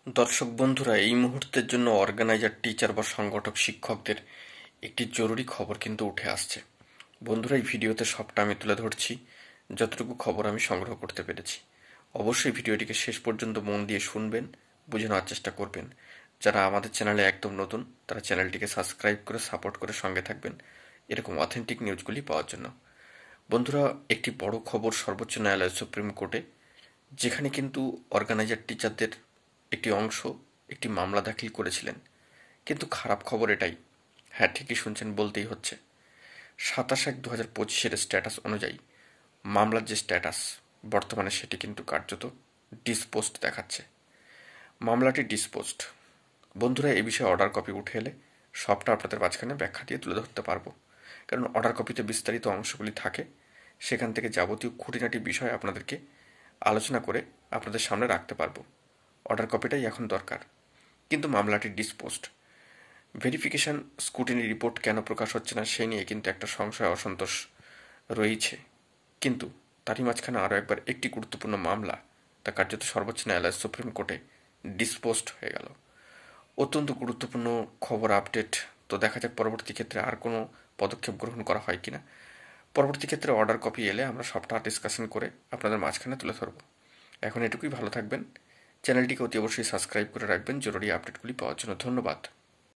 দর্শক বন্ধুরা, এই মুহূর্তের জন্য অর্গানাইজার, টিচার বা সংগঠক শিক্ষকদের একটি জরুরি খবর কিন্তু উঠে আসছে। বন্ধুরা, এই ভিডিওতে সবটা আমি তুলে ধরছি, যতটুকু খবর আমি সংগ্রহ করতে পেরেছি। অবশ্যই ভিডিওটিকে শেষ পর্যন্ত মন দিয়ে শুনবেন, বুঝে নেওয়ার চেষ্টা করবেন। যারা আমাদের চ্যানেলে একদম নতুন, তারা চ্যানেলটিকে সাবস্ক্রাইব করে সাপোর্ট করে সঙ্গে থাকবেন এরকম অথেন্টিক নিউজগুলি পাওয়ার জন্য। বন্ধুরা, একটি বড় খবর সর্বোচ্চ ন্যায়ালয় সুপ্রিম কোর্টে, যেখানে কিন্তু অর্গানাইজার টিচারদের একটি অংশ একটি মামলা দাখিল করেছিলেন। কিন্তু খারাপ খবর এটাই, হ্যাঁ ঠিকই শুনছেন, বলতেই হচ্ছে 27/1/2025 স্ট্যাটাস অনুযায়ী মামলার যে স্ট্যাটাস বর্তমানে, সেটি কিন্তু কার্যত ডিসপোজড দেখাচ্ছে। মামলাটি ডিসপোজড। বন্ধুরা, এই বিষয়ে অর্ডার কপি উঠে এলে সবটা আপনাদের মাঝখানে ব্যাখ্যা দিয়ে তুলে ধরতে পারবো, কারণ অর্ডার কপিতে বিস্তারিত অংশগুলি থাকে। সেখান থেকে যাবতীয় খুঁটিনাটি বিষয় আপনাদেরকে আলোচনা করে আপনাদের সামনে রাখতে পারবো। অর্ডার কপিটাই এখন দরকার। কিন্তু মামলাটি ডিসপোজড। ভেরিফিকেশন স্ক্রুটিনি রিপোর্ট কেন প্রকাশ হচ্ছে না, সেই নিয়ে কিন্তু একটা সংশয়, অসন্তোষ রয়েছে। কিন্তু তারই মাঝখানে আরও একবার একটি গুরুত্বপূর্ণ মামলা, তা কার্যত সর্বোচ্চ ন্যায়ালয় সুপ্রিম কোর্টে ডিসপোজড হয়ে গেল। অত্যন্ত গুরুত্বপূর্ণ খবর, আপডেট। তো দেখা যাক পরবর্তী ক্ষেত্রে আর কোনো পদক্ষেপ গ্রহণ করা হয় কিনা। পরবর্তী ক্ষেত্রে অর্ডার কপি এলে আমরা সবটা ডিসকাশন করে আপনাদের মাঝখানে তুলে ধরব। এখন এটুকুই, ভালো থাকবেন। চ্যানেলটিকে অতি অবশ্যই সাবস্ক্রাইব করে রাখবেন জরুরি আপডেটগুলি পাওয়ার জন্য। ধন্যবাদ।